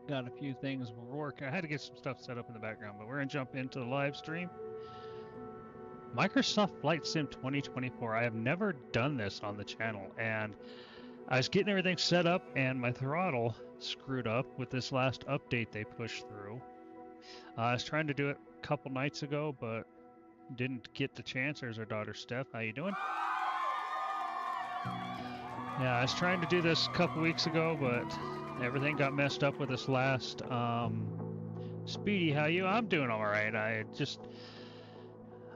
Got a few things we're working. I had to get some stuff set up in the background, but we're gonna jump into the live stream. Microsoft Flight Sim 2024. I have never done this on the channel, and I was getting everything set up, and my throttle screwed up with this last update they pushed through. I was trying to do it a couple nights ago, but didn't get the chance. There's our daughter Steph. How you doing? Yeah, I was trying to do this a couple weeks ago, but everything got messed up with this last. Speedy, how you? I'm doing all right. I just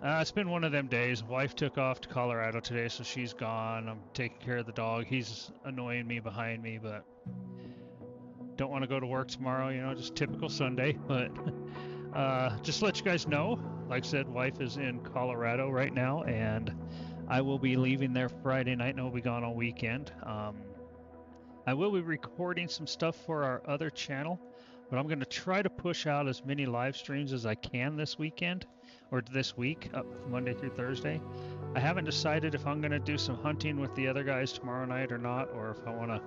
it's been one of them days. Wife took off to Colorado today, so she's gone. I'm taking care of the dog. He's annoying me behind me, but don't want to go to work tomorrow. You know, just typical Sunday. But just to let you guys know, like I said, wife is in Colorado right now, and I will be leaving there Friday night, and I'll be gone all weekend. I will be recording some stuff for our other channel, but I'm going to try to push out as many live streams as I can this weekend, or this week, up Monday through Thursday. I haven't decided if I'm going to do some hunting with the other guys tomorrow night or not, or if I want to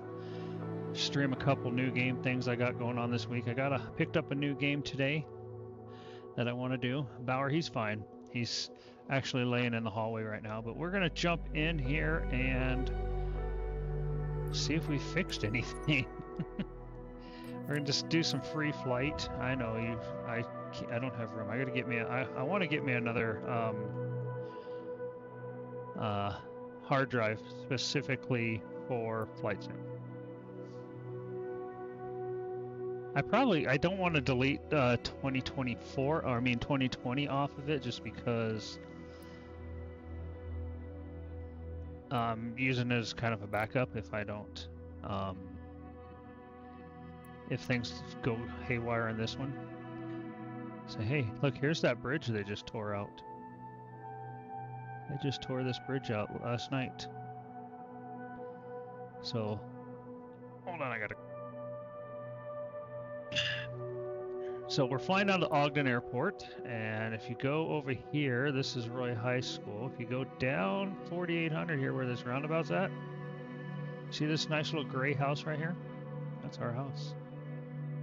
stream a couple new game things I got going on this week. I picked up a new game today that I want to do. Bauer, he's fine. He's actually laying in the hallway right now, but we're going to jump in here and see if we fixed anything. We're gonna just do some free flight. I know I don't have room. I gotta get me. I want to get me another hard drive specifically for flight sim. I don't want to delete 2024, or I mean 2020 off of it, just because I'm using it as kind of a backup if I don't. If things go haywire in this one. Say, hey, look, here's that bridge they just tore out. They just tore this bridge out last night. So, hold on, I gotta... So we're flying out of Ogden Airport, and if you go over here, this is Roy High School. If you go down 4800 here where this roundabout's at, see this nice little gray house right here? That's our house.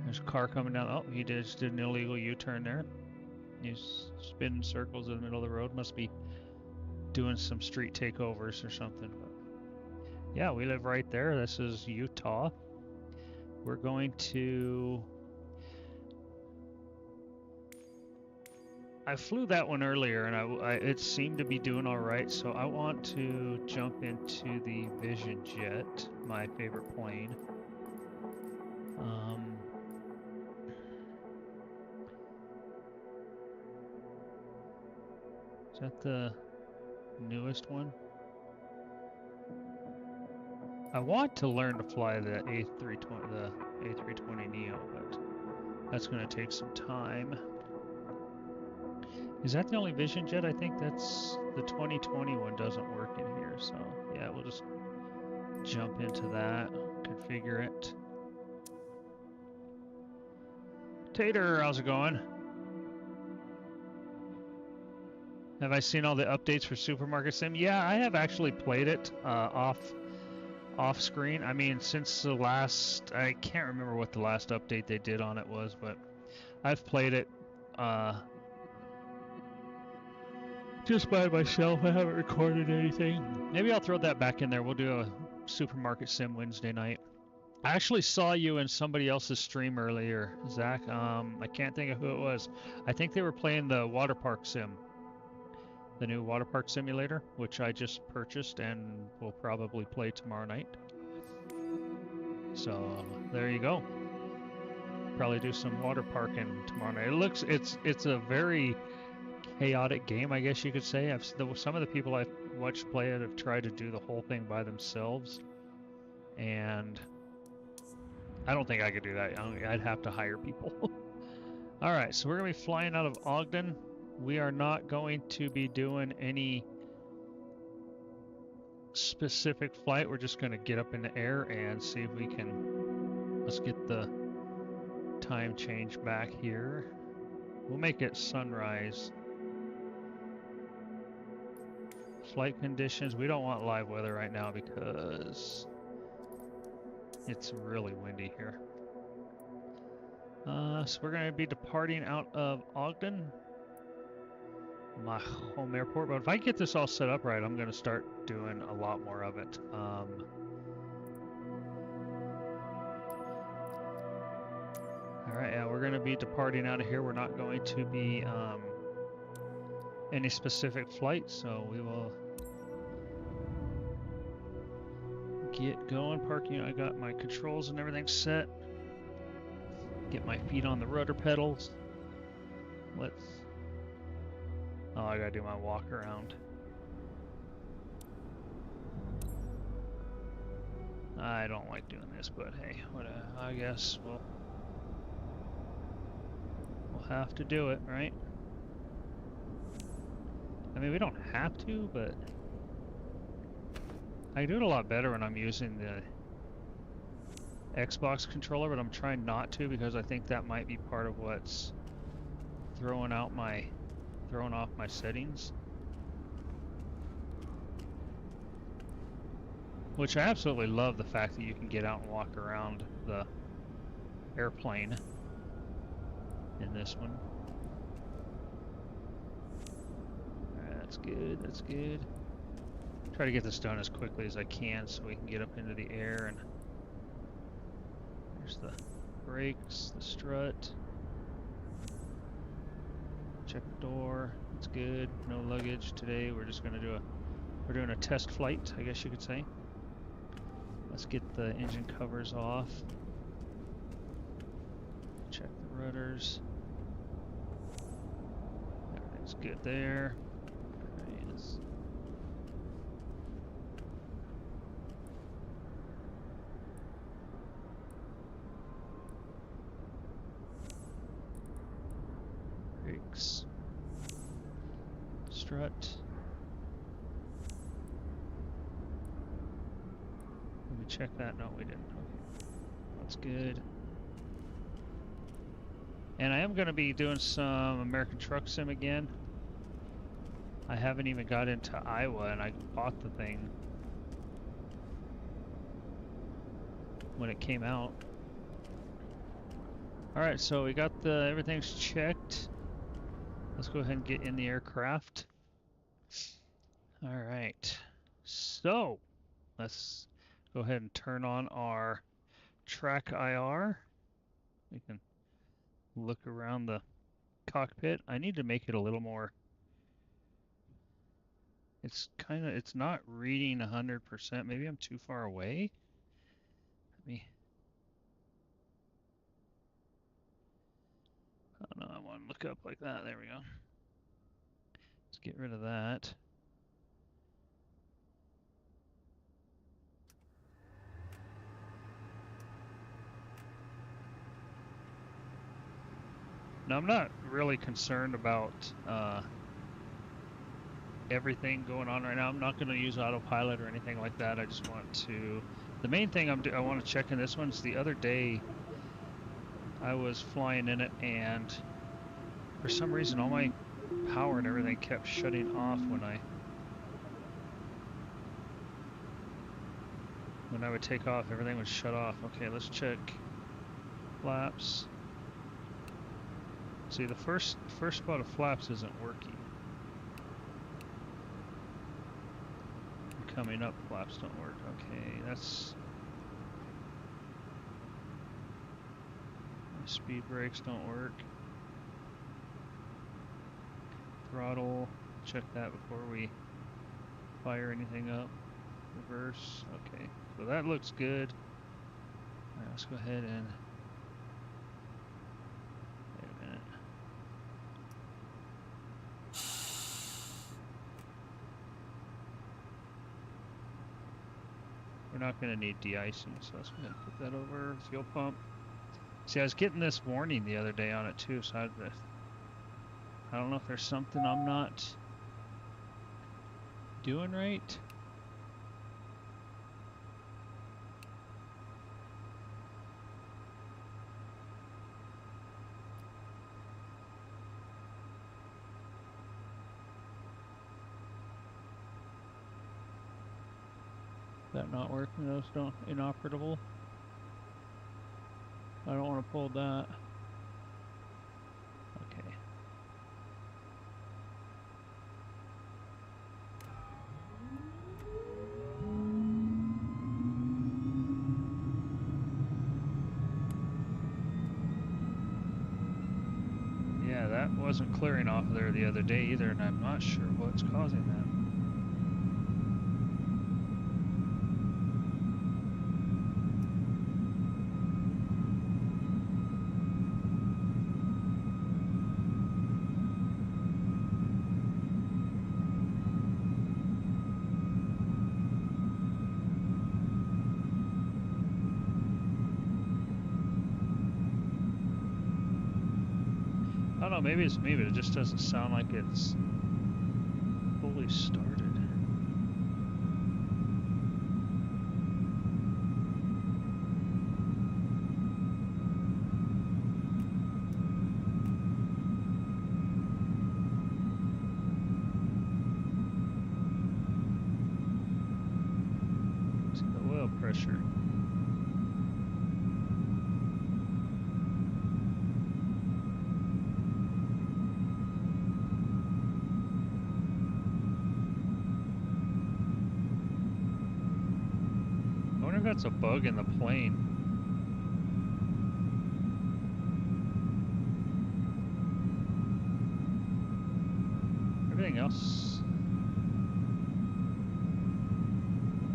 There's a car coming down. Oh, he just did an illegal U-turn there. He's spinning circles in the middle of the road. Must be doing some street takeovers or something. But yeah, we live right there. This is Utah. We're going to... I flew that one earlier, and it seemed to be doing all right. So I want to jump into the Vision Jet, my favorite plane. Is that the newest one? I want to learn to fly the A320 Neo, but that's going to take some time. Is that the only Vision Jet? I think that's the 2020 one doesn't work in here, so yeah, we'll just jump into that, configure it. Tater, how's it going? Have I seen all the updates for Supermarket Sim? Yeah, I have actually played it off screen. I mean, since the last, I can't remember what the last update they did on it was, but I've played it just by myself. I haven't recorded anything. Maybe I'll throw that back in there. We'll do a Supermarket Sim Wednesday night. I actually saw you in somebody else's stream earlier, Zach. I can't think of who it was. I think they were playing the water park sim. The new water park simulator, which I just purchased and will probably play tomorrow night. So there you go. Probably do some water parking tomorrow night. It's a very chaotic game, I guess you could say. Some of the people I've watched play it have tried to do the whole thing by themselves, and I don't think I could do that. I'd have to hire people. All right, so we're gonna be flying out of Ogden. We are not going to be doing any specific flight. We're just going to get up in the air and see if we can... Let's get the time change back here. We'll make it sunrise. Flight conditions. We don't want live weather right now because it's really windy here. So we're going to be departing out of Ogden, my home airport. But if I get this all set up right, I'm going to start doing a lot more of it. All right, yeah, we're going to be departing out of here. We're not going to be any specific flight, so we will get going. Parking, I got my controls and everything set. Get my feet on the rudder pedals. Oh, I gotta do my walk around. I don't like doing this, but hey, I guess we'll have to do it, right? I mean, we don't have to, but I do it a lot better when I'm using the Xbox controller, but I'm trying not to because I think that might be part of what's throwing off my settings. Which I absolutely love the fact that you can get out and walk around the airplane in this one. Alright, that's good, that's good. Try to get this done as quickly as I can so we can get up into the air. And there's the brakes, the strut. Check the door, it's good, no luggage today. We're just gonna do we're doing a test flight, I guess you could say. Let's get the engine covers off. Check the rudders. Everything's good there. Yes. Brakes. Strut. Did we check that? No, we didn't. Okay. That's good. And I am going to be doing some American Truck Sim again. I haven't even got into Iowa, and I bought the thing when it came out. Alright, so we got everything's checked. Let's go ahead and get in the aircraft. Alright, so let's go ahead and turn on our track IR. We can look around the cockpit. I need to make it a little more. It's not reading 100%. Maybe I'm too far away. Oh no, I want to look up like that. There we go. Let's get rid of that. Now I'm not really concerned about everything going on right now. I'm not going to use autopilot or anything like that. I just want to. The main thing I want to check in this one is the other day I was flying in it, and for some reason all my power and everything kept shutting off when I would take off. Everything would shut off. Okay, let's check flaps. See, the first spot of flaps isn't working. Coming up, flaps don't work. Okay, that's. My speed brakes don't work. Throttle, check that before we fire anything up. Reverse, okay, so that looks good. Alright, let's go ahead and. Wait a minute. We're not going to need de-icing, so let's go ahead and put that over. Fuel pump. See, I was getting this warning the other day on it too, so I don't know if there's something I'm not doing right. That not working? Those don't inoperable. I don't want to pull that. that wasn't clearing off of there the other day either, and I'm not sure what's causing that. I don't know, maybe it's me, but it just doesn't sound like it's fully started. See the oil pressure. I wonder if that's a bug in the plane. Everything else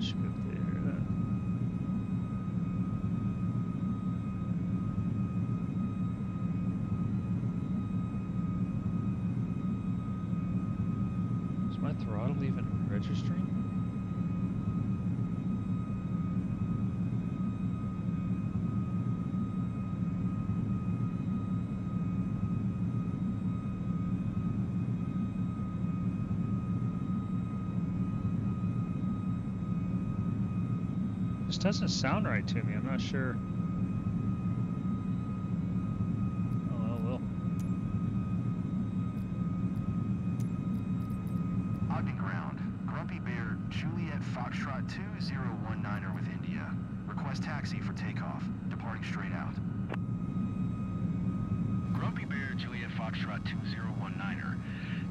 should be there. Is my throttle even registering? This doesn't sound right to me. I'm not sure. Oh, well. Ogden Ground. Grumpy Bear, Juliet Foxtrot 2019er with India. Request taxi for takeoff. Departing straight out. Grumpy Bear, Juliet Foxtrot 2019er.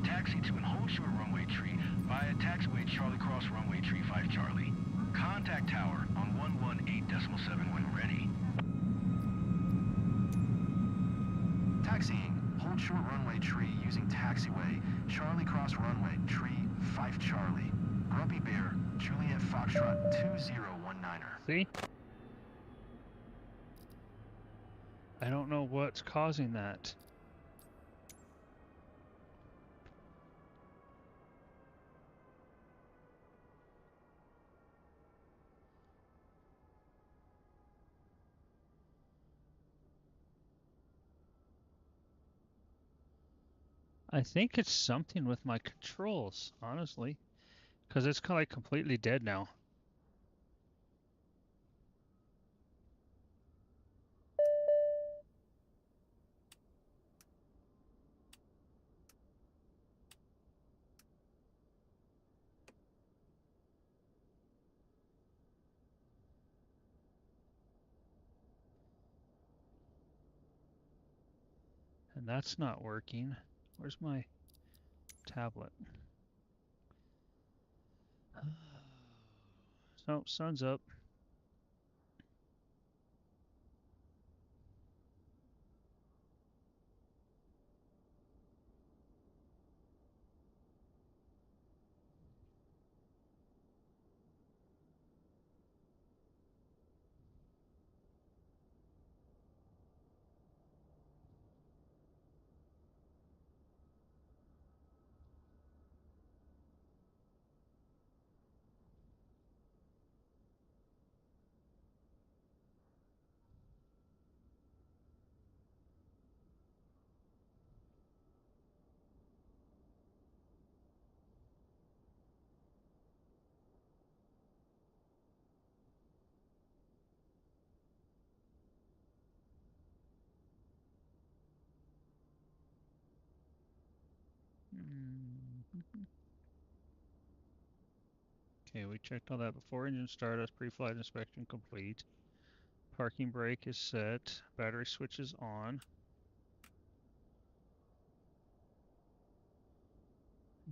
Taxi to an hold short runway tree via taxiway Charlie Cross runway tree 5 Charlie. Contact tower on 118.7 when ready. Taxiing. Hold short runway tree using taxiway. Charlie Cross runway tree 5 Charlie. Grumpy Bear, Juliet Foxtrot 2019er. See? I don't know what's causing that. I think it's something with my controls, honestly, because it's kind of like completely dead now. And that's not working. Where's my tablet? So, sun's up. Okay, we checked all that before. Engine startup, pre-flight inspection complete. Parking brake is set. Battery switch is on.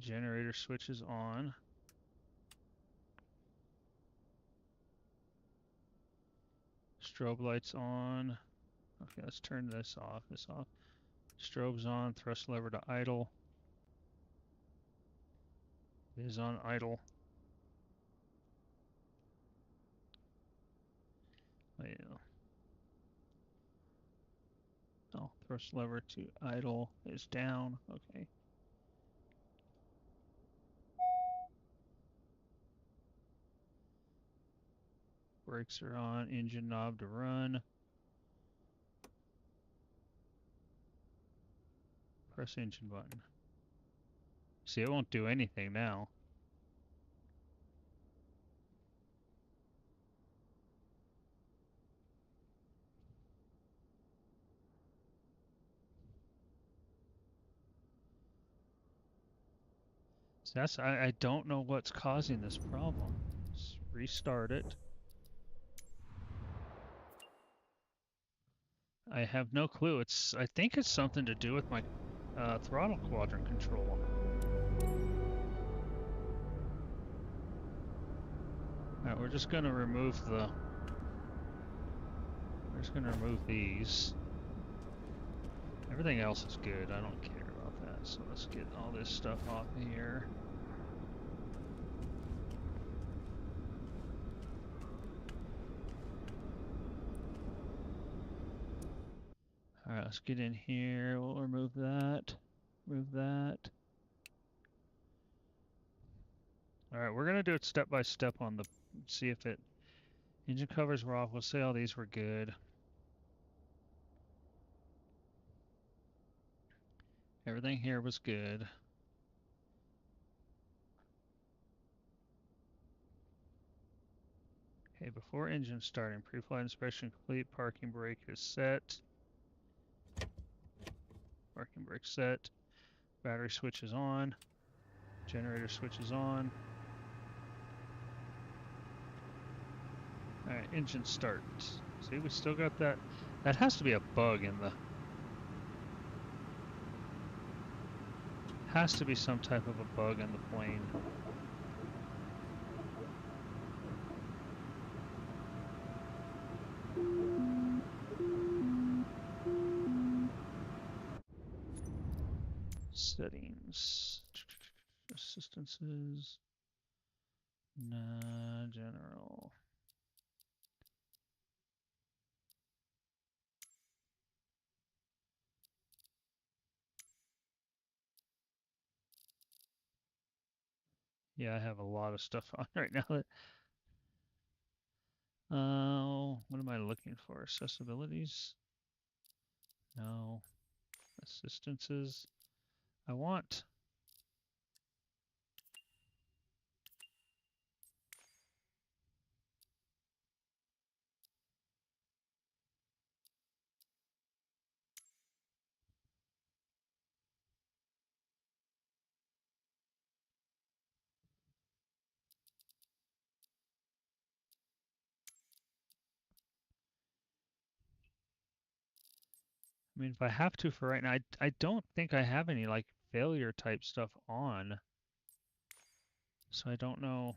Generator switch is on. Strobe lights on. Okay, let's turn this off. Strobe's on, thrust lever to idle. It is on idle. Oh, yeah. Oh, thrust lever to idle is down. Okay. Brakes are on, engine knob to run. Press engine button. See, it won't do anything now. So I don't know what's causing this problem. Let's restart it. I have no clue. I think it's something to do with my throttle quadrant control. Alright, we're just gonna remove these. Everything else is good. I don't care about that. So let's get all this stuff off of here. Alright, let's get in here. We'll remove that. Remove that. Alright, we're gonna do it step by step on the, see if it, engine covers were off. We'll say all these were good. Everything here was good. Okay, before engine starting, pre-flight inspection complete, parking brake is set. Parking brake set. Battery switch is on. Generator switch is on. Alright, engine start. See, we still got that. That has to be a bug in the... Has to be some type of a bug in the plane. Settings. Assistances. Nah, general. Yeah, I have a lot of stuff on right now that... what am I looking for? Accessibilities? No. Assistances. I want... I mean, if I have to for right now, I don't think I have any, like, failure type stuff on. So I don't know.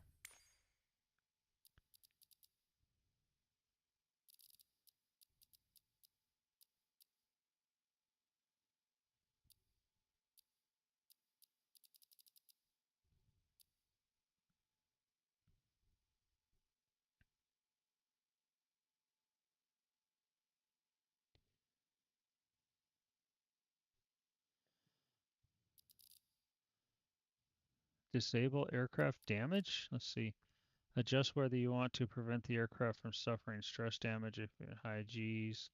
Disable aircraft damage? Let's see. Adjust whether you want to prevent the aircraft from suffering stress damage if at high Gs.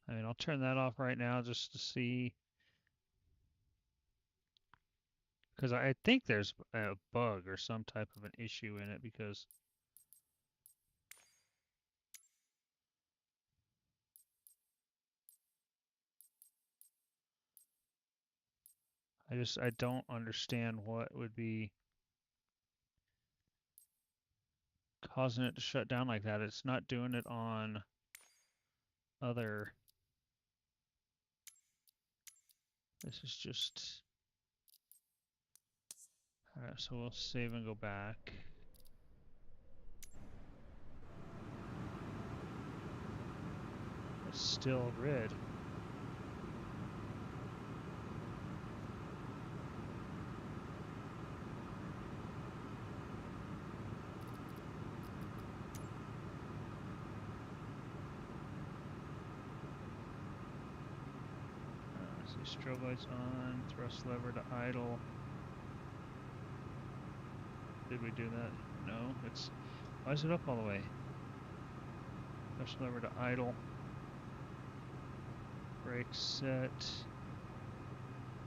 I mean, I'll turn that off right now just to see. Because I think there's a bug or some type of an issue in it because I don't understand what would be causing it to shut down like that. It's not doing it on other. This is just. Alright, so we'll save and go back. It's still red. See strobe lights on, thrust lever to idle. Did we do that? No, it's, why is it up all the way? Thrust lever to idle. Brake set.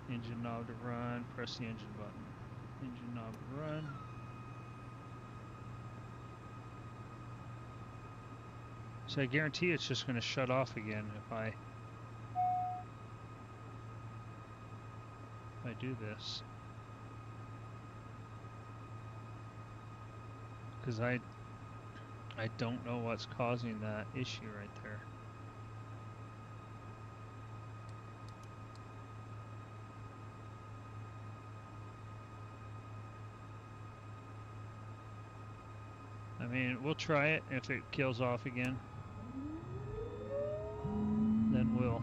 Engine knob to run, press the engine button. Engine knob to run. So I guarantee it's just going to shut off again if I do this. Because I don't know what's causing that issue right there. I mean, we'll try it. If it kills off again, then we'll.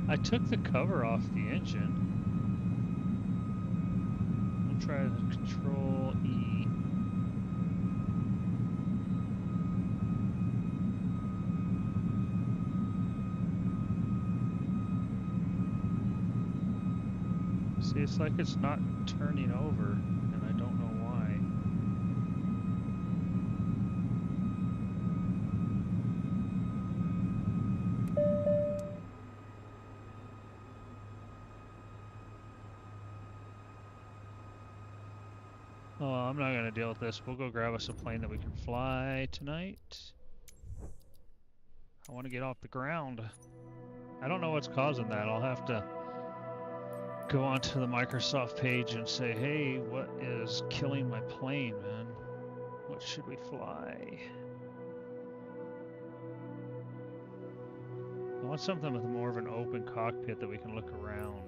I took the cover off the engine. We'll try the Control E. See, it's like it's not turning over, and I don't know why. Oh, well, I'm not going to deal with this. We'll go grab us a plane that we can fly tonight. I want to get off the ground. I don't know what's causing that. I'll have to go onto the Microsoft page and say, hey, what is killing my plane, man? What should we fly? I want something with more of an open cockpit that we can look around.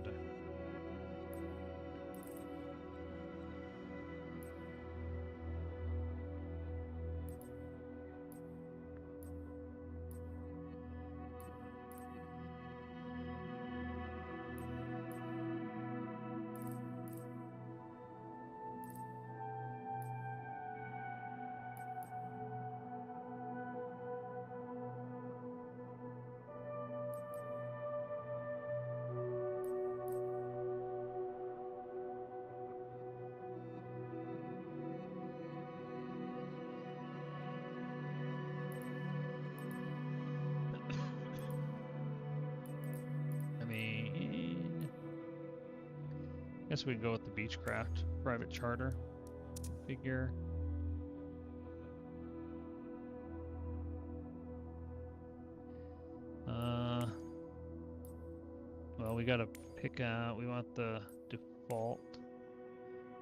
I guess we can go with the Beechcraft private charter figure. Well, we gotta pick out, we want the default.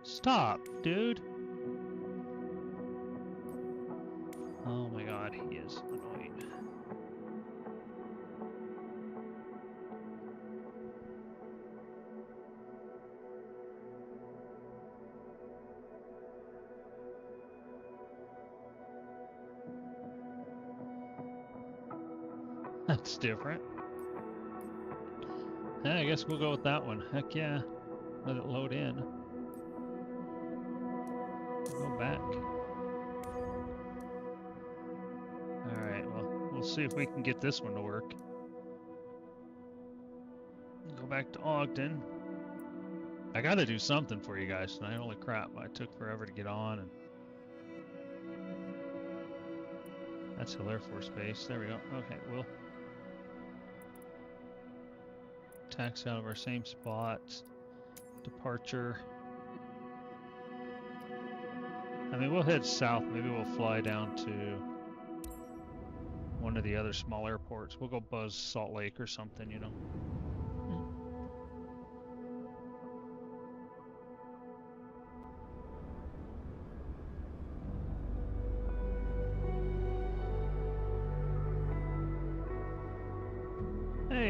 Stop, dude! Oh my god, he is annoying. That's different. Yeah, I guess we'll go with that one. Heck yeah. Let it load in. Go back. Alright, well, we'll see if we can get this one to work. Go back to Ogden. I gotta do something for you guys tonight. Holy crap, I took forever to get on. And that's Hill Air Force Base. There we go. Okay, we'll taxi out of our same spot. Departure. I mean, we'll head south. Maybe we'll fly down to one of the other small airports. We'll go buzz Salt Lake or something, you know.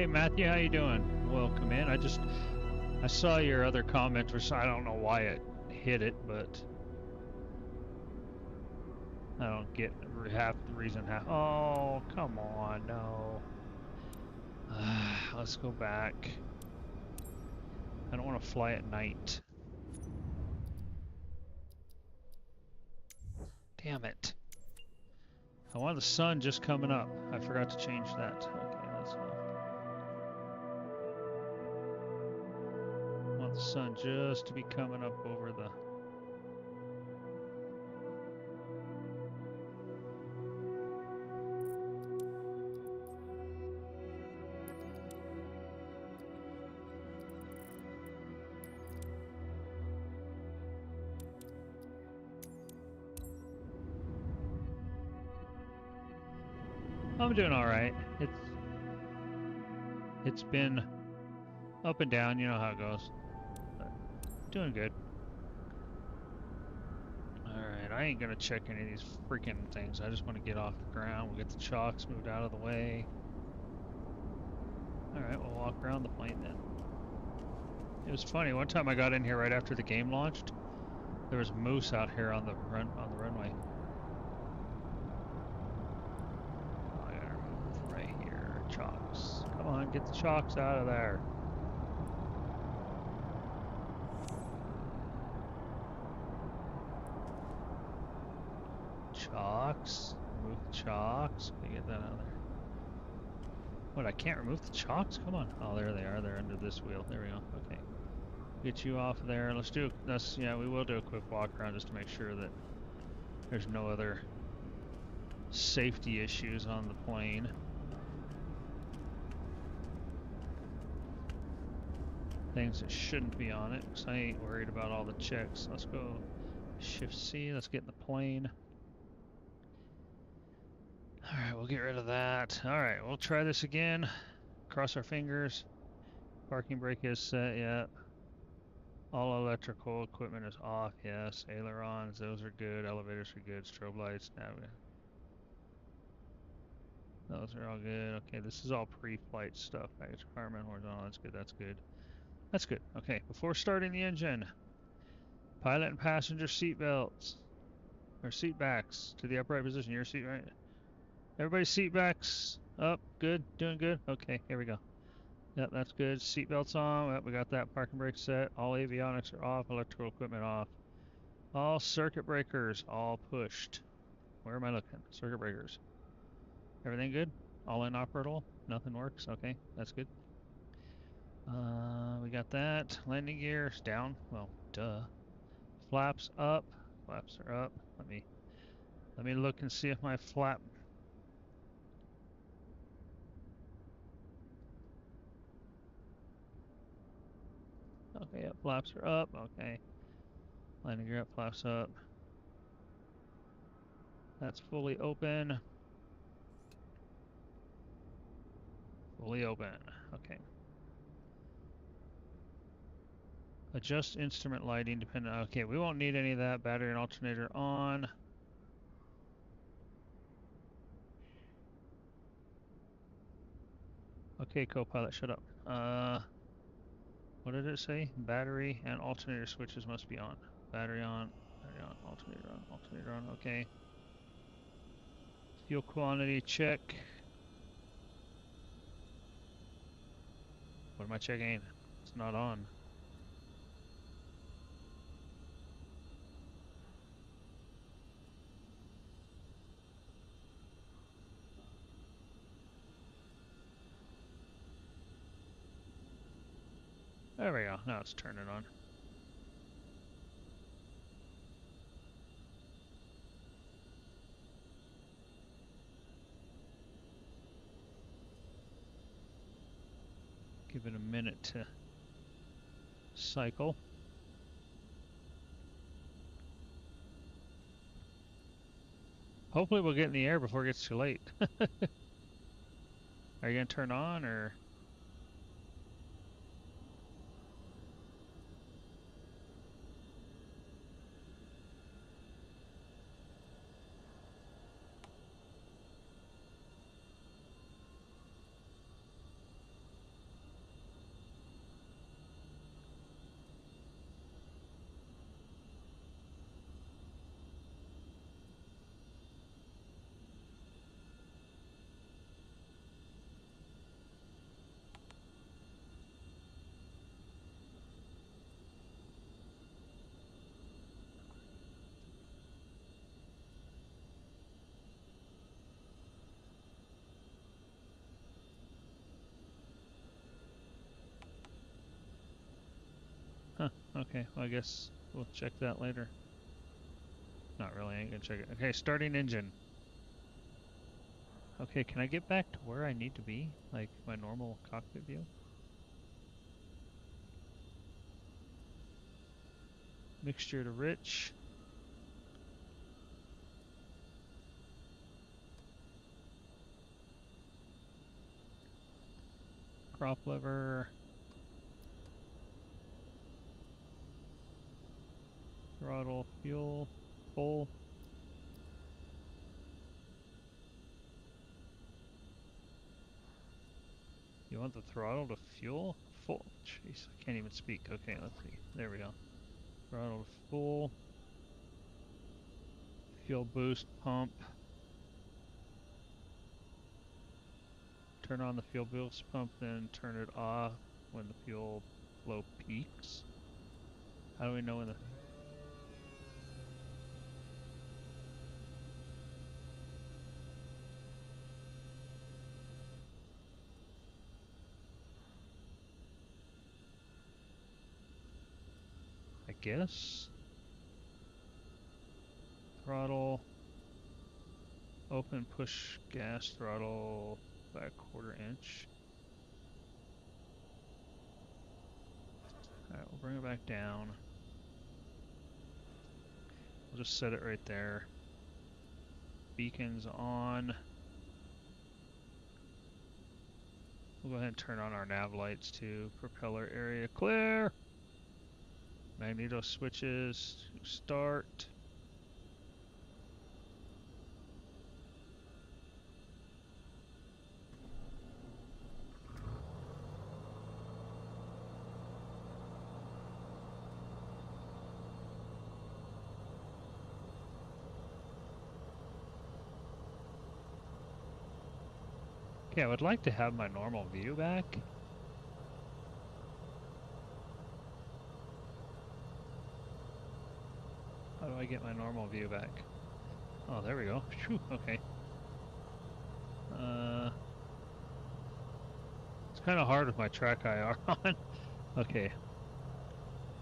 Hey Matthew, how you doing? Welcome in. I saw your other comment, so I don't know why it hit it, but I don't get half the reason. Oh, come on, no. Let's go back. I don't want to fly at night. Damn it. I want the sun just coming up. I forgot to change that. Okay, let's go. I want the sun just to be coming up over the... I'm doing all right. It's been up and down, you know how it goes. But doing good. Alright, I ain't gonna check any of these freaking things. I just want to get off the ground. We'll get the chocks moved out of the way. Alright, we'll walk around the plane then. It was funny, one time I got in here right after the game launched. There was moose out here on the runway. Oh, I gotta move right here. Chocks. Come on, get the chocks out of there. Chocks. Remove the chocks. Can you get that out of there? What, I can't remove the chocks? Come on. Oh, there they are. They're under this wheel. There we go. Okay. Get you off there. Let's do this. Yeah, we will do a quick walk around just to make sure that there's no other safety issues on the plane. Things that shouldn't be on it, because I ain't worried about all the checks. Let's go Shift C. Let's get in the plane. Alright, we'll get rid of that. Alright, we'll try this again. Cross our fingers. Parking brake is set, yeah. All electrical equipment is off, yes. Ailerons, those are good. Elevators are good. Strobe lights, those are all good. Okay, this is all pre-flight stuff. Package compartment, horizontal, that's good, that's good. That's good. Okay, before starting the engine, pilot and passenger seat belts. Or seat backs to the upright position. Your seat, right? Everybody's seat backs up. Good. Doing good. Okay, here we go. Yep, that's good. Seatbelts on. Yep, we got that. Parking brake set. All avionics are off. Electrical equipment off. All circuit breakers all pushed. Where am I looking? Circuit breakers. Everything good? All inoperable? Nothing works? Okay, that's good. We got that. Landing gears down. Well, duh. Flaps up. Flaps are up. Let me look and see if my flap... Okay, yep, flaps are up. Okay. Landing gear up, flaps up. That's fully open. Fully open. Okay. Adjust instrument lighting depending on... Okay, we won't need any of that. Battery and alternator on. Okay, co-pilot, shut up. What did it say? Battery and alternator switches must be on. Battery on, alternator on, alternator on. Okay. Fuel quantity check. What am I checking? It's not on. There we go. Now it's turning on. Give it a minute to cycle. Hopefully we'll get in the air before it gets too late. Are you gonna turn on or? Huh, okay, well, I guess we'll check that later. Not really, I ain't gonna check it. Okay, starting engine. Okay, can I get back to where I need to be? Like my normal cockpit view? Mixture to rich. Crop lever. Throttle, fuel, full. You want the throttle to fuel? Full. Jeez, I can't even speak. Okay, let's see. There we go. Throttle to full. Fuel boost pump. Turn on the fuel boost pump, then turn it off when the fuel flow peaks. How do we know when the... I guess? Throttle. Open, push gas throttle by a 1/4 inch. Alright, we'll bring it back down. We'll just set it right there. Beacons on. We'll go ahead and turn on our nav lights too. Propeller area clear. Magneto switches to start. Okay, I would like to have my normal view back. How do I get my normal view back? Oh, there we go. Phew, okay. It's kind of hard with my track IR on. Okay.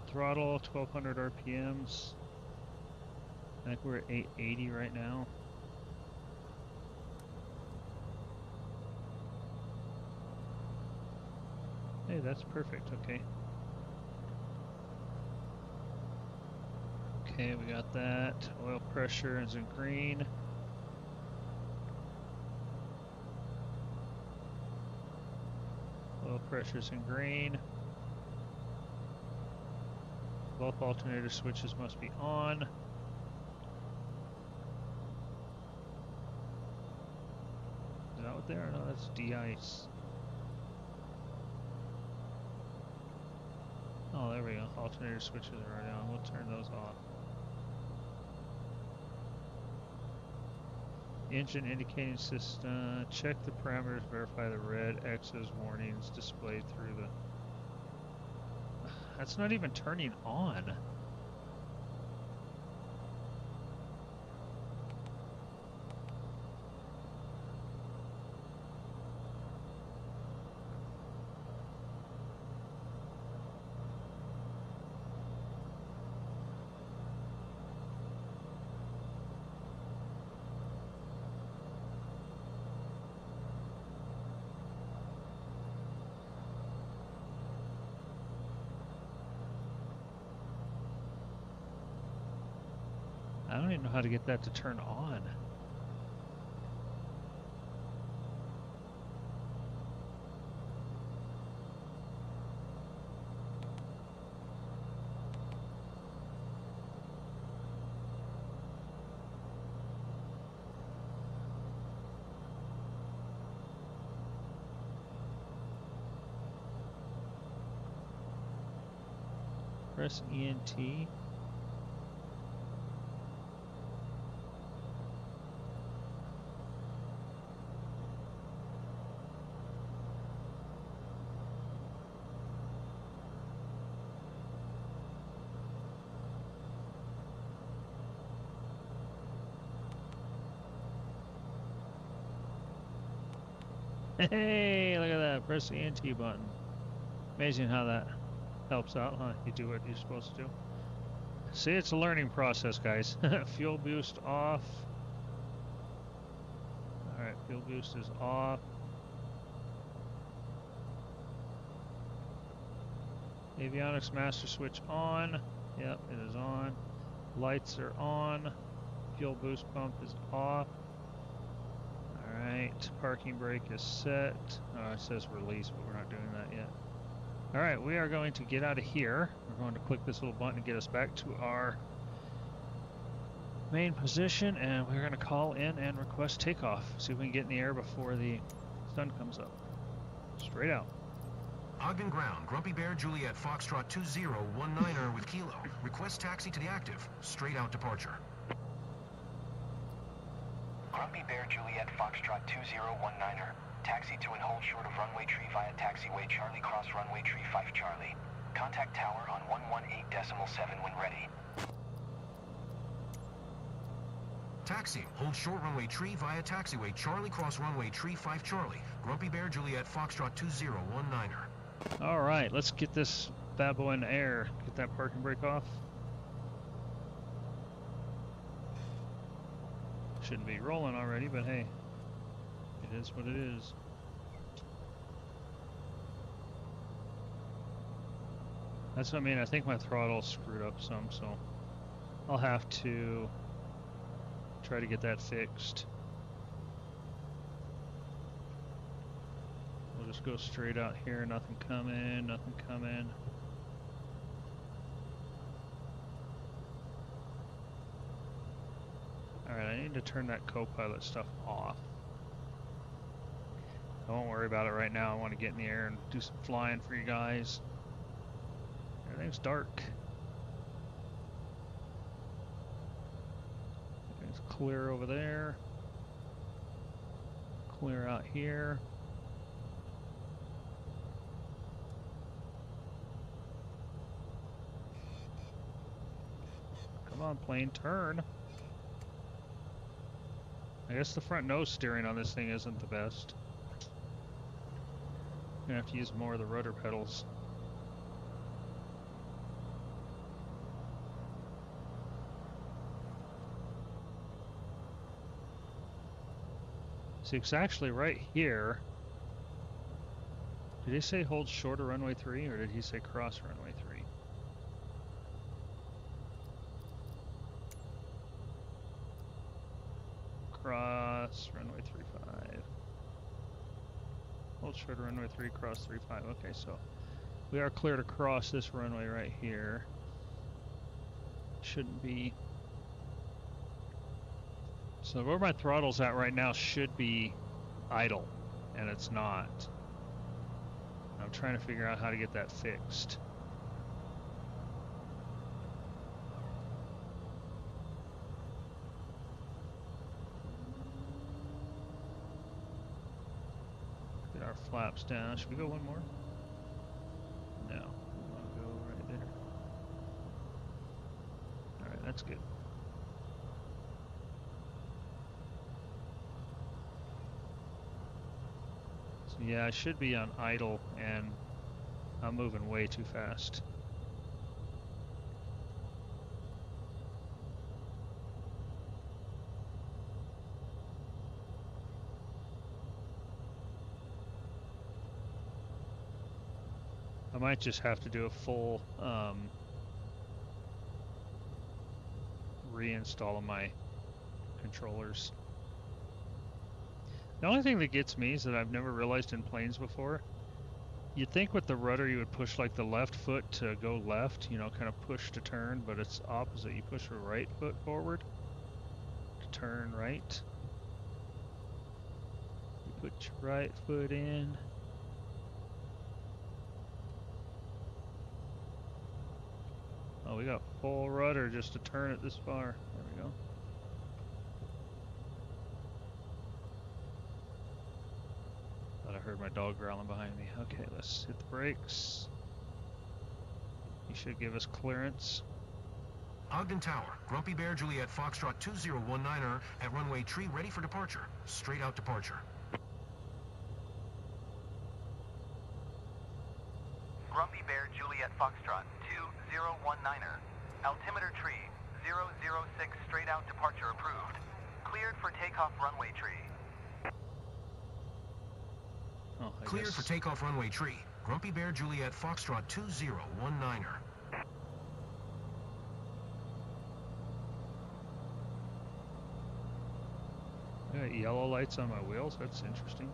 Throttle, 1200 RPMs. I think we're at 880 right now. Hey, that's perfect, okay. Okay, we got that. Oil pressure is in green. Oil pressure's in green. Both alternator switches must be on. Is that what they are? No, that's de-ice. Oh, there we go. Alternator switches are already on. We'll turn those off. Engine indicating system. Check the parameters. Verify the red X's warnings displayed through the... That's not even turning on. I don't even know how to get that to turn on. Press ENT. Hey, look at that. Press the ENT button. Amazing how that Helps out, huh? You do what you're supposed to do. See, it's a learning process, guys. Fuel boost off. Alright, fuel boost is off. Avionics master switch on. Yep, it is on. Lights are on. Fuel boost pump is off. Alright, parking brake is set. Oh, it says release, but we're not doing that yet. Alright, we are going to get out of here. We're going to click this little button to get us back to our main position, and we're going to call in and request takeoff. See if we can get in the air before the sun comes up. Straight out. Ogden Ground, Grumpy Bear Juliet Foxtrot 2019er with Kilo. Request taxi to the active. Straight out departure. Grumpy Bear Juliet Foxtrot 2019er. Taxi to and hold short of runway tree via taxiway Charlie cross runway tree 5 Charlie. Contact tower on 118.7 when ready. Taxi, hold short runway tree via taxiway Charlie cross runway tree 5 Charlie. Grumpy Bear Juliet Foxtrot 2019er. Alright, let's get this bad boy in the air. Get that parking brake off. Shouldn't be rolling already, but hey, it is what it is. That's what I mean. I think my throttle's screwed up some, so I'll have to try to get that fixed. We'll just go straight out here, nothing coming, nothing coming. Alright, I need to turn that co-pilot stuff off. I won't worry about it right now. I want to get in the air and do some flying for you guys. Everything's dark. Everything's clear over there. Clear out here. Come on, plane, turn. I guess the front nose steering on this thing isn't the best. I'm gonna have to use more of the rudder pedals. See, it's actually right here. Did he say hold short of runway 3, or did he say cross runway 3? Cross runway 35. Hold short of runway 3, cross 35. Okay, so we are clear to cross this runway right here. Shouldn't be. So where my throttle's at right now should be idle, and it's not. I'm trying to figure out how to get that fixed. Get our flaps down. Should we go one more? No, we want to go right there. Alright, that's good. Yeah, I should be on idle, and I'm moving way too fast. I might just have to do a full reinstall of my controllers. The only thing that gets me is that I've never realized in planes before, you'd think with the rudder you would push like the left foot to go left, you know, kind of push to turn, but it's opposite. You push the right foot forward to turn right. You put your right foot in. Oh, we got full rudder just to turn it this far. There we go. I heard my dog growling behind me. Okay, let's hit the brakes. He should give us clearance. Ogden Tower, Grumpy Bear Juliet Foxtrot 2019er at runway tree ready for departure. Straight out departure. Grumpy Bear Juliet Foxtrot 2019er. Altimeter tree 006 straight out departure approved. Cleared for takeoff runway tree. Oh, Cleared for takeoff runway tree. Grumpy Bear Juliet Foxtrot 2019er. I got yellow lights on my wheels. That's interesting.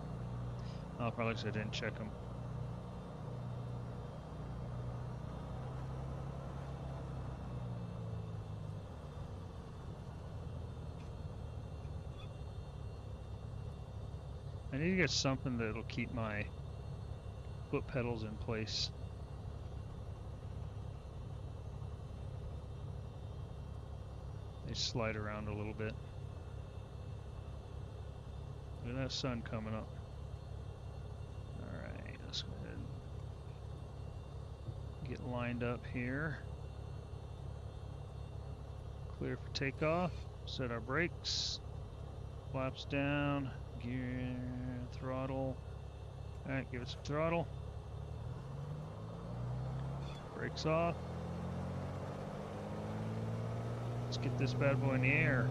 Oh, probably because I didn't check them. I need to get something that'll keep my foot pedals in place. They slide around a little bit. Look at that sun coming up. Alright, let's go ahead and get lined up here. Clear for takeoff. Set our brakes. Flaps down. Gear, throttle. Alright, give it some throttle. Brakes off. Let's get this bad boy in the air.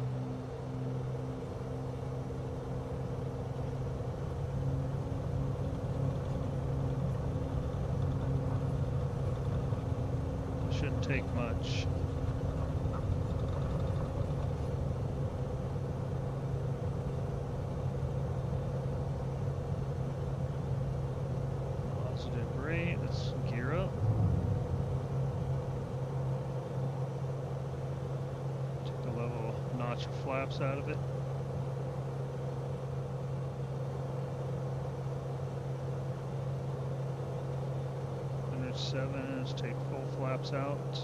Shouldn't take much. Positive rate. Let's gear up. Take the level notch of flaps out of it. Let's take full flaps out.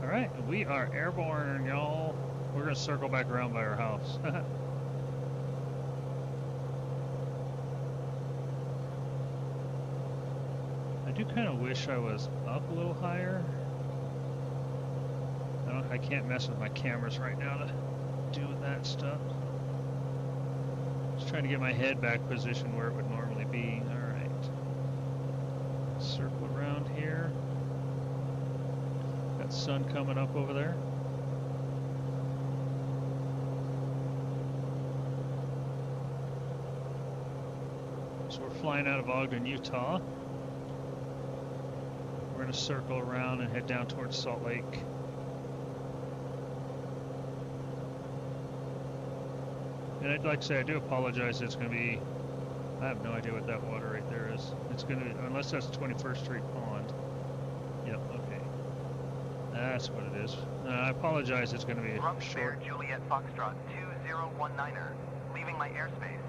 Alright, we are airborne, y'all. We're gonna circle back around by our house. I do kind of wish I was up a little higher. I can't mess with my cameras right now to do that stuff. Just trying to get my head back positioned where it would normally be. Alright. Circle around here. Got sun coming up over there. So we're flying out of Ogden, Utah. We're going to circle around and head down towards Salt Lake. And I'd like to say I do apologize. It's going to be, I have no idea what that water right there is. It's going to be, unless that's 21st Street Pond. Yep, okay. That's what it is. I apologize, it's going to be a short. Juliet Foxtrot 2019er. Leaving my airspace.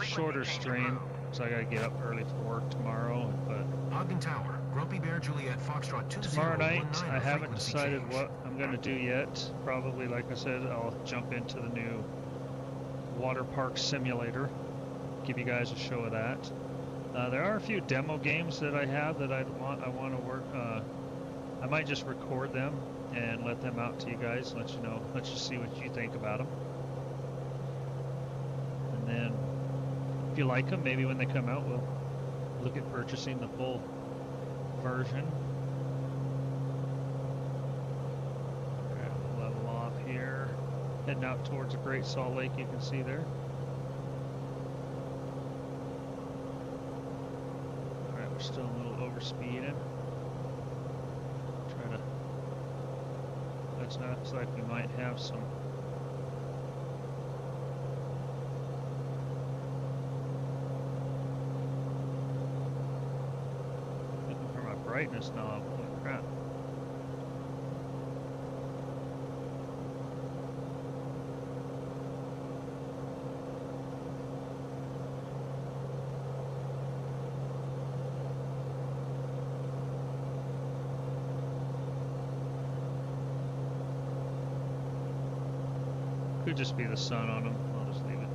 Shorter stream, so I got to get up early for work tomorrow. But Ogden Tower, Grumpy Bear Juliet Foxtrot 2019er. Tomorrow night, I haven't decided what I'm going to do yet. Probably, like I said, I'll jump into the new water park simulator. Give you guys a show of that. There are a few demo games that I have that I want to work. I might just record them and let them out to you guys. Let you know. Let you see what you think about them. And then, if you like them, maybe when they come out, we'll look at purchasing the full version. Alright, we'll level off here. Heading out towards the Great Salt Lake, you can see there. We're still a little over speeding. Try to. Looks like we might have some. Looking for my brightness knob. Holy crap. Could just be the sun on them. I'll just leave it.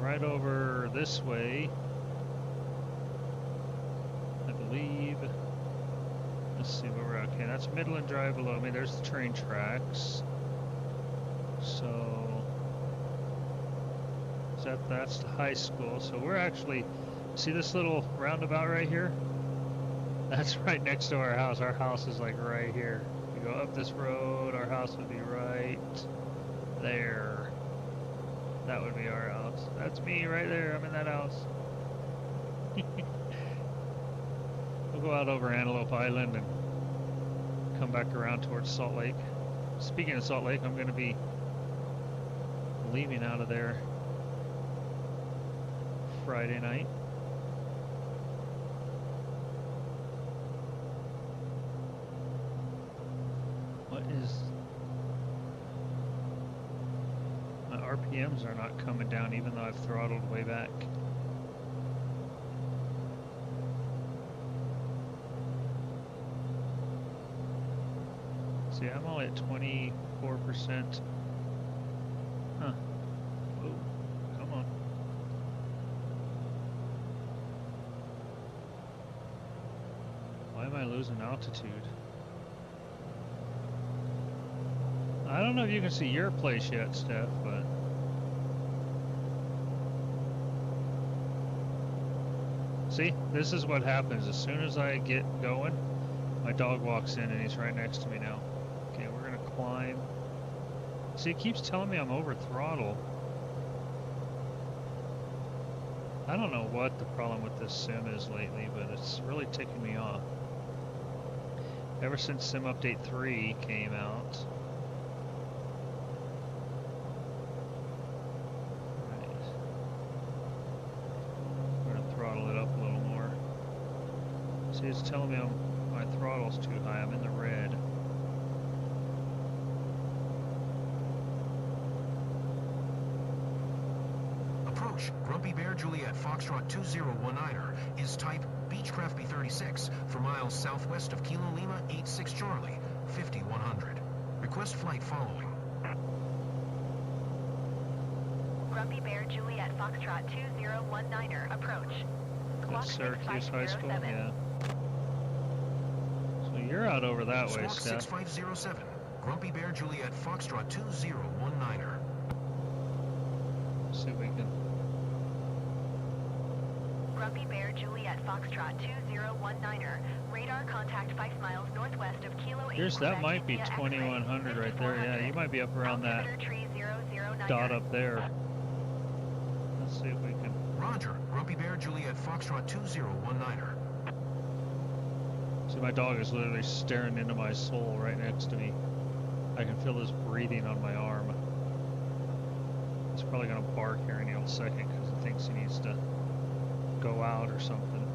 Right over this way, I believe. Let's see where we're at. Okay, that's Midland Drive below me. There's the train tracks. So that's the high school. So we're actually See this little roundabout right here? That's right next to our house. Our house is like right here. You go up this road, our house would be right there. That would be our house. That's me right there. I'm in that house. We'll go out over Antelope Island and come back around towards Salt Lake. Speaking of Salt Lake, I'm going to be leaving out of there Friday night. What is... My RPMs are not coming down even though I've throttled way back. See, I'm only at 24%. Huh. Whoa, come on. Why am I losing altitude? I don't know if you can see your place yet, Steph, but... See, this is what happens. As soon as I get going, my dog walks in and he's right next to me now. Okay, we're gonna climb. See, it keeps telling me I'm over throttle. I don't know what the problem with this sim is lately, but it's really ticking me off. Ever since Sim Update 3 came out. Right. We're gonna throttle it up a little more. See, it's telling me my throttle's too high. I'm in the red. Approach Grumpy Bear Juliet Foxtrot 2019er is type Beechcraft B36 for miles southwest of Kilo Lima 86 Charlie, 5100. Request flight following. Grumpy Bear Juliet Foxtrot 2019er approach. Squawk That's Syracuse High School? 6507. Yeah. So you're out over that way, Squawk Steph. 6507. Grumpy Bear Juliet Foxtrot 2019er. See if we can... Grumpy Bear Juliet Foxtrot 2019er. Radar contact 5 miles northwest of Kilo 8. Here's, that Quebec, might be India, 2100 right there. Yeah, you might be up around that Altimeter tree 009er. dot up there. Let's see if we can... Roger. Grumpy Bear Juliet Foxtrot 2019er. See, my dog is literally staring into my soul right next to me. I can feel his breathing on my arm. He's probably going to bark here any old second because he thinks he needs to go out or something.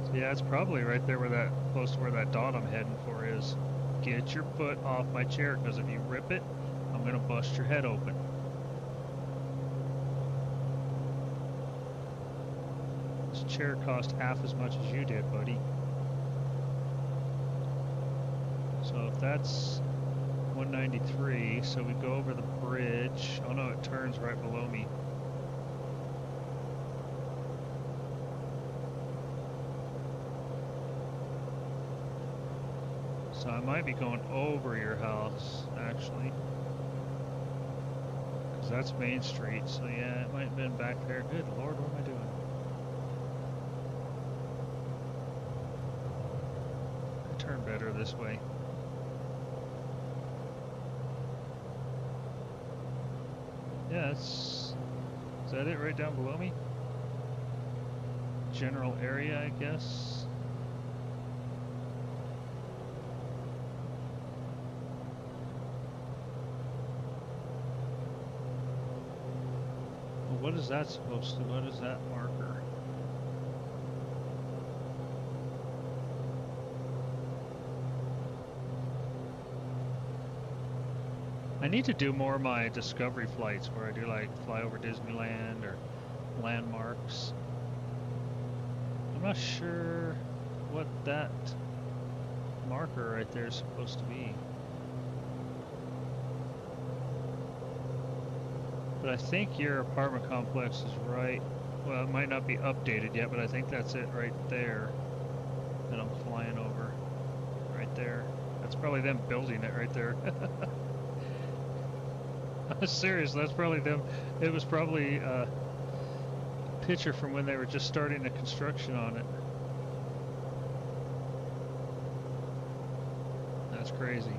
So yeah, it's probably right there where that, close to where that dot I'm heading for is. Get your foot off my chair, because if you rip it, I'm going to bust your head open. This chair cost half as much as you did, buddy. So if that's 193, so we go over the bridge. Oh no, it turns right below me. So I might be going over your house, actually. Because that's Main Street, so yeah, it might have been back there. Good Lord, what am I doing? I turn better this way. Yeah, is that it right down below me? General area, I guess. Well, what is that supposed to, what is that marker? I need to do more of my discovery flights where I do like fly over Disneyland or landmarks. I'm not sure what that marker right there is supposed to be. But I think your apartment complex is right. Well, it might not be updated yet, but I think that's it right there that I'm flying over. Right there. That's probably them building it right there. I'm serious, that's probably them. It was probably picture from when they were just starting the construction on it. That's crazy.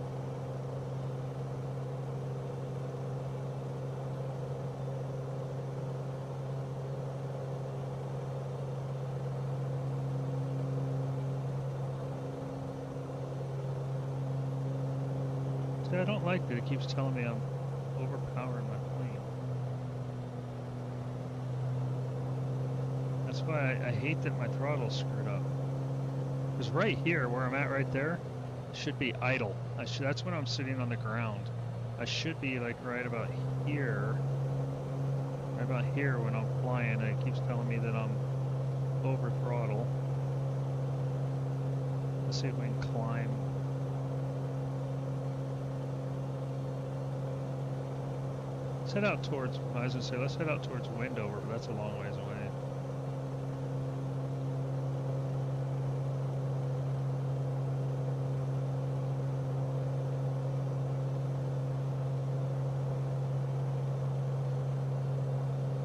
See, I don't like that it keeps telling me I'm overpowering my plane. That's why I hate that my throttle's screwed up. Because right here, where I'm at right there, should be idle. That's when I'm sitting on the ground. I should be like right about here. Right about here when I'm flying, and it keeps telling me that I'm over throttle. Let's see if we can climb. Let's head out towards, I was gonna say, let's head out towards Wendover, but that's a long ways away.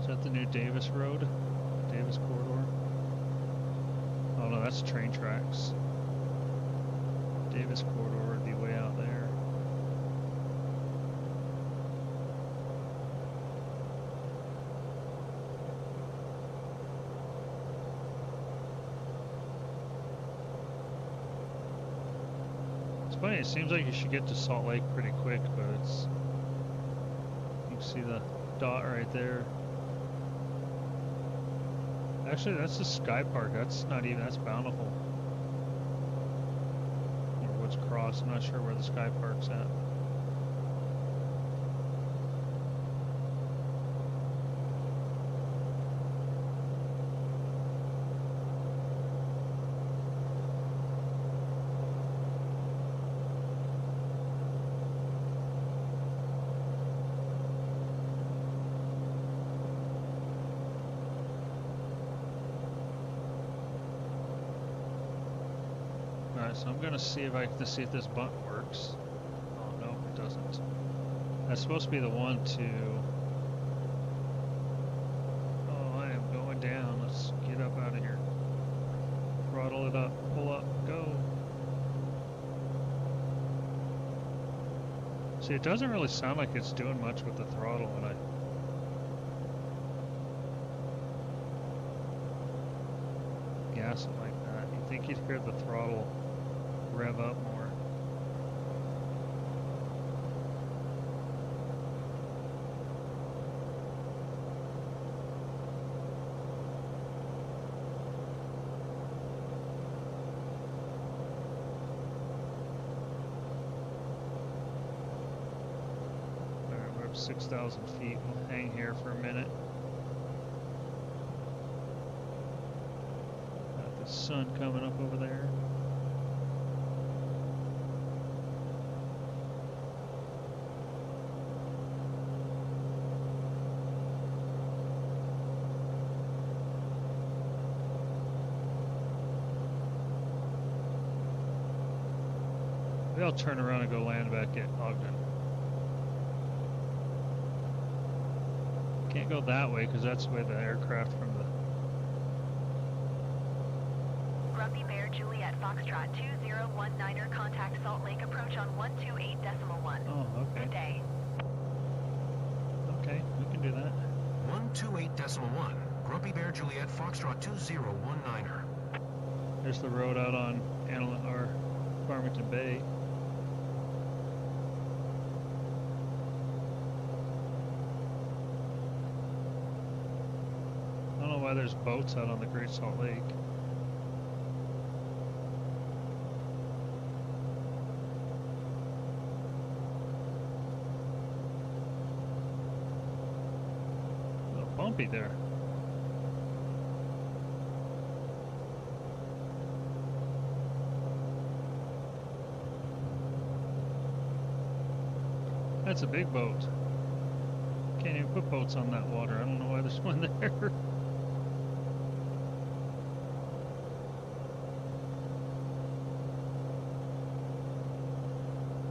Is that the new Davis Road? Davis Corridor? Oh no, that's train tracks. Davis Corridor would be way out there. It's funny, it seems like you should get to Salt Lake pretty quick, but it's... You can see the dot right there. Actually, that's the Sky Park. That's not even, that's Bountiful. Or Woods Cross. I'm not sure where the Sky Park's at. So I'm gonna see if I can see if this bunt works. Oh no, it doesn't. That's supposed to be the one to. Oh, I am going down. Let's get up out of here. Throttle it up, pull up, go. See, it doesn't really sound like it's doing much with the throttle when I. Gas it like that. You'd think you'd hear the throttle rev up more. Alright, we're up 6,000 feet. We'll hang here for a minute. Got the sun coming up over there. Maybe I'll turn around and go land back at Ogden. Can't go that way because that's the way the aircraft from the... Grumpy Bear Juliet Foxtrot 2019er contact Salt Lake approach on 128.1. Oh, okay. Good day. Okay, we can do that. 128.1. Grumpy Bear Juliet Foxtrot 2019er. There's the road out on Farmington Bay. I don't know why there's boats out on the Great Salt Lake. A little bumpy there. That's a big boat. Can't even put boats on that water. I don't know why there's one there.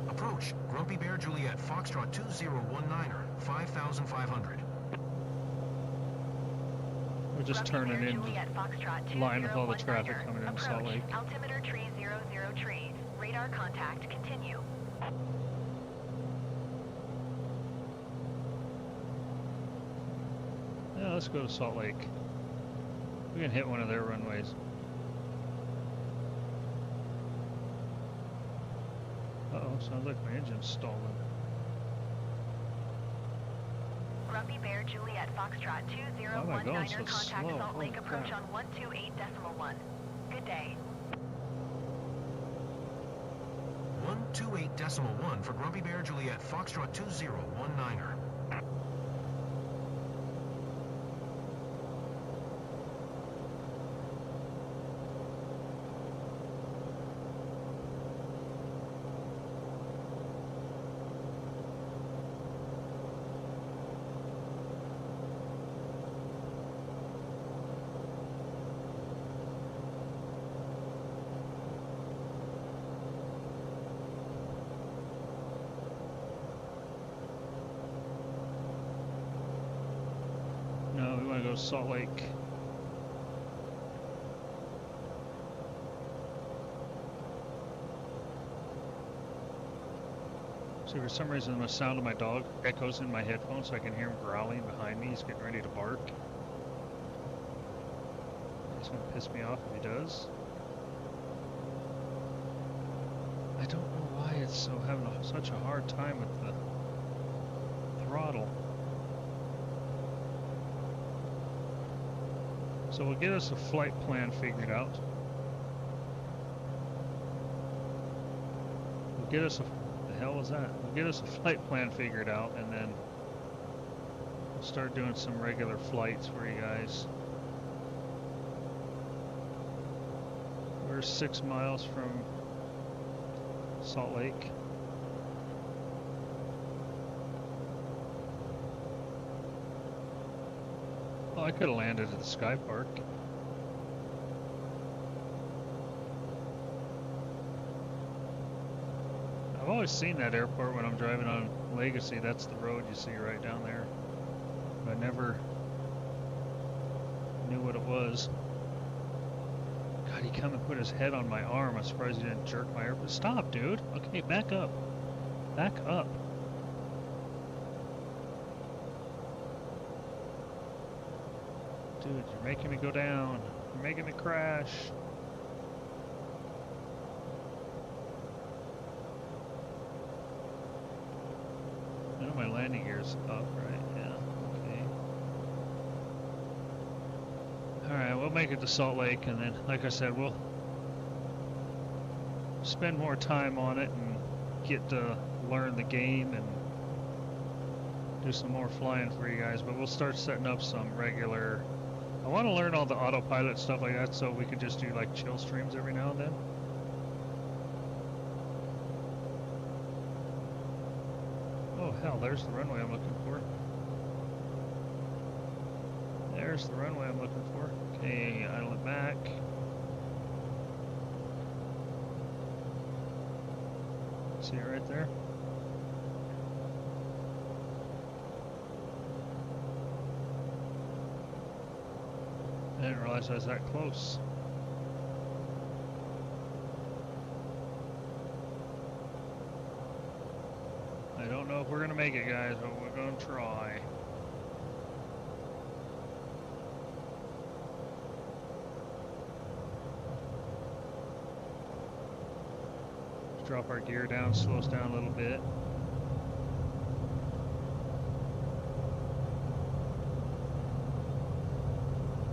Approach Grumpy Bear Juliet Foxtrot 2019er, 5,500. just Grumpy turning Bear in Juliet Foxtrot line with all the 2019er. traffic coming into Salt Approach, Lake. altimeter tree 00 tree. Radar contact, continue. Yeah, let's go to Salt Lake. We can hit one of their runways. Uh-oh, sounds like my engine's stalling. Grumpy Bear Juliet Foxtrot Why am I going 2019er. so Contact slow? Salt Lake Holy approach crap. on 128.1. Good day. 128.1 for Grumpy Bear Juliet Foxtrot 2019er. No, we want to go to Salt Lake. See, for some reason the sound of my dog echoes in my headphones, so I can hear him growling behind me. He's getting ready to bark. He's gonna piss me off if he does. I don't know why it's so having such a hard time with the throttle. So we'll get us a flight plan figured out. We'll get us a... the hell was that? We'll get us a flight plan figured out, and then we'll start doing some regular flights for you guys. We're 6 miles from Salt Lake. Oh, I could have landed at the Sky Park. I've always seen that airport when I'm driving on Legacy. That's the road you see right down there. But I never knew what it was. God, he come and put his head on my arm. I'm surprised he didn't jerk my airplane. Stop, dude. Okay, back up. Back up. Dude, you're making me go down. You're making me crash. I know my landing gear's up, right? Yeah, okay. Alright, we'll make it to Salt Lake, and then, like I said, we'll spend more time on it and get to learn the game and do some more flying for you guys. But we'll start setting up some regular... I want to learn all the autopilot stuff like that so we could just do like chill streams every now and then. Oh hell, there's the runway I'm looking for. There's the runway I'm looking for. Okay, idle it back. See it right there? I didn't realize I was that close. I don't know if we're gonna make it, guys, but we're gonna try. Let's drop our gear down, slow us down a little bit.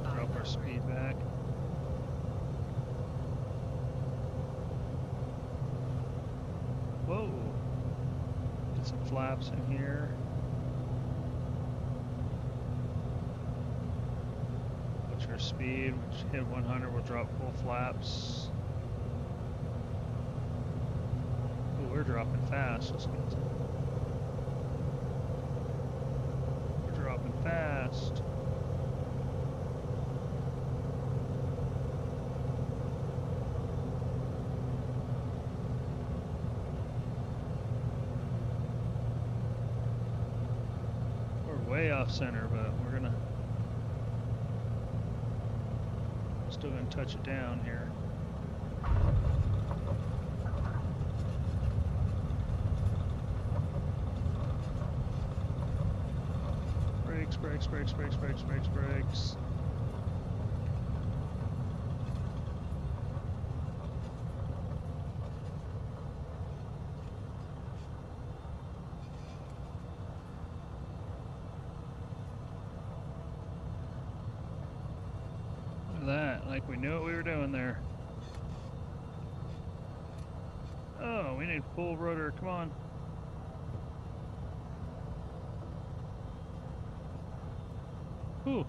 Drop our speed back. Whoa! Get some flaps in here. Watch our speed. When we hit 100, we'll drop full flaps. Ooh, we're dropping fast. We're dropping fast. Way off center, but we're gonna Still gonna touch it down here. Brakes, brakes, brakes, brakes, brakes, brakes, brakes. Look at that, like we knew what we were doing there. Oh, we need full rudder, come on. Ooh.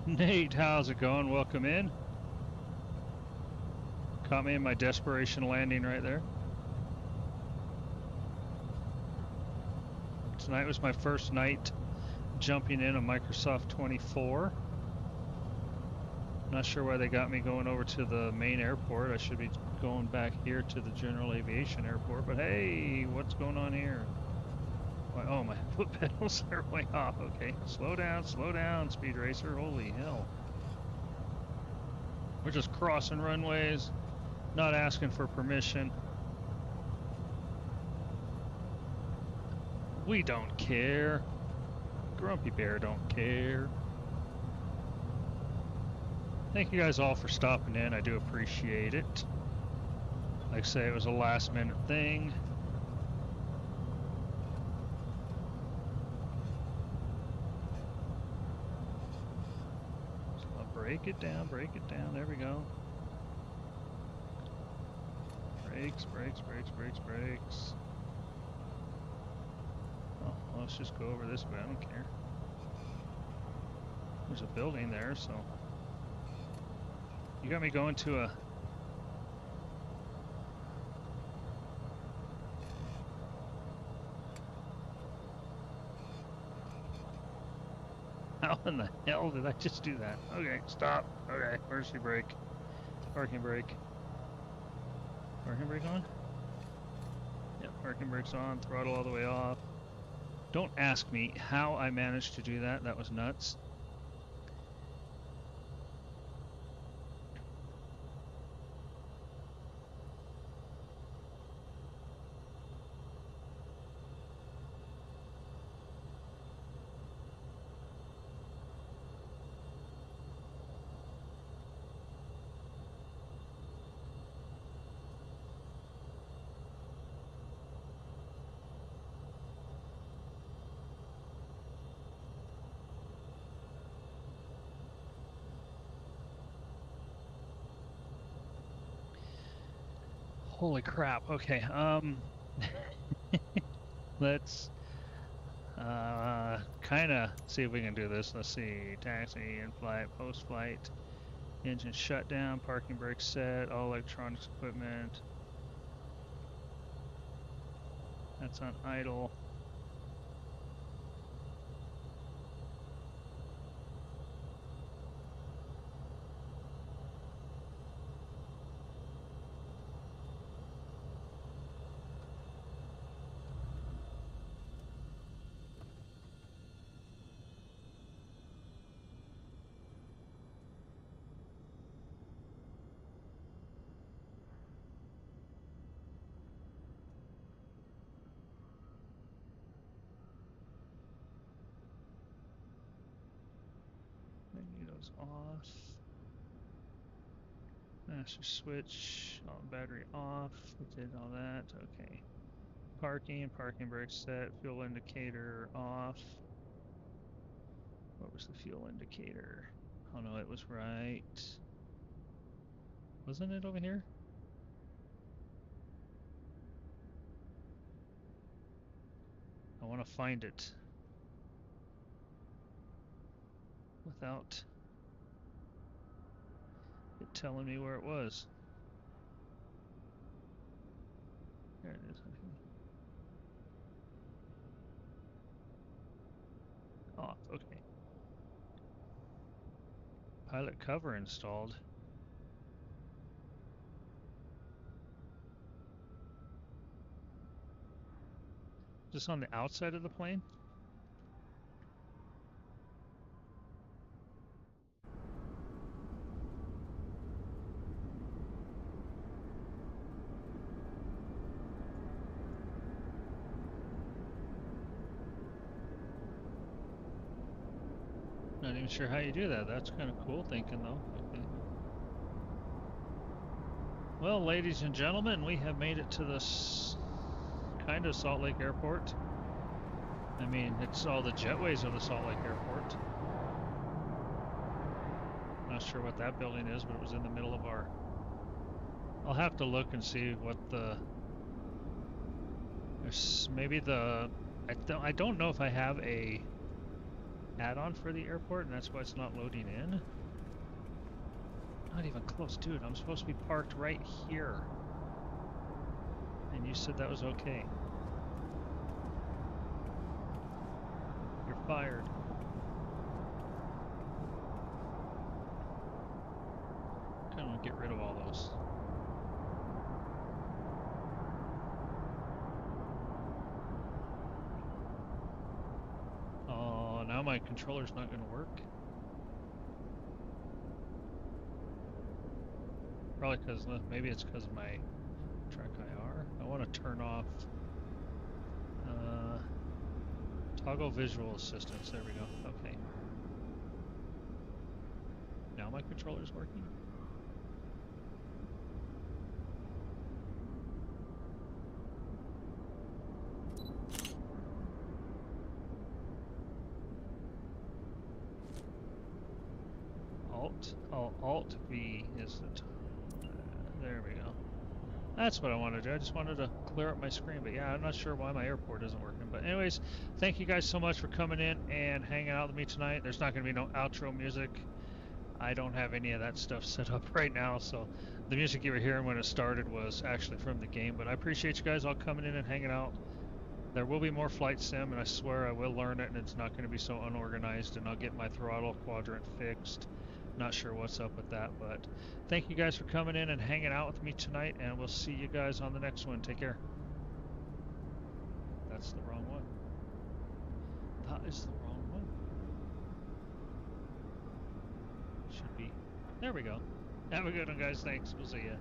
Nate, how's it going? Welcome in. Caught me in my desperation landing right there. Tonight was my first night jumping in a Microsoft 24. Not sure why they got me going over to the main airport. I should be going back here to the general aviation airport, but hey, what's going on here? Oh, my foot pedals are way off. Okay, slow down, Speed Racer. Holy hell. We're just crossing runways, not asking for permission. We don't care. Grumpy Bear don't care. Thank you guys all for stopping in. I do appreciate it. Like I say, it was a last minute thing. So I'll break it down, there we go. Brakes, brakes, brakes, brakes, brakes. Oh, well, let's just go over this way, I don't care. There's a building there, so. You got me going to a... How in the hell did I just do that? Okay, stop. Okay, emergency brake. Parking brake. Parking brake on? Yep, parking brake's on. Throttle all the way off. Don't ask me how I managed to do that. That was nuts. Holy crap. Okay, let's kind of see if we can do this. Let's see. Taxi, in-flight, post-flight, engine shutdown, parking brake set, all electronics equipment. That's on idle. Magneto's off. Master switch, battery off. We did all that. Okay. Parking brake set, fuel indicator off. What was the fuel indicator? Oh no, it was right. Wasn't it over here? I want to find it without it telling me where it was. There it is. Off, okay. Pilot cover installed. Is this on the outside of the plane? even sure how you do that. That's kind of cool thinking, though. Okay. Well, ladies and gentlemen, we have made it to this kind of Salt Lake Airport. I mean, it's all the jetways of the Salt Lake Airport. Not sure what that building is, but it was in the middle of our... I'll have to look and see what the... There's maybe the... I don't know if I have a add-on for the airport, and that's why it's not loading in. Not even close, dude. I'm supposed to be parked right here. And you said that was okay. You're fired. Kind of want to get rid of all those. Oh, now my controller's not going to work. Probably because, maybe it's because of my track IR. I want to turn off toggle visual assistance. There we go. Okay. Now my controller's working. Alt V is the there we go. That's what I wanted to do. I just wanted to clear up my screen, but yeah, I'm not sure why my airport isn't working. But anyways, thank you guys so much for coming in and hanging out with me tonight. There's not going to be no outro music. I don't have any of that stuff set up right now, so the music you were hearing when it started was actually from the game. But I appreciate you guys all coming in and hanging out. There will be more Flight Sim, and I swear I will learn it, and it's not going to be so unorganized, and I'll get my throttle quadrant fixed. Not sure what's up with that, but thank you guys for coming in and hanging out with me tonight, and we'll see you guys on the next one. Take care. That's the wrong one. That is the wrong one. Should be. There we go. Have a good one, guys. Thanks. We'll see ya.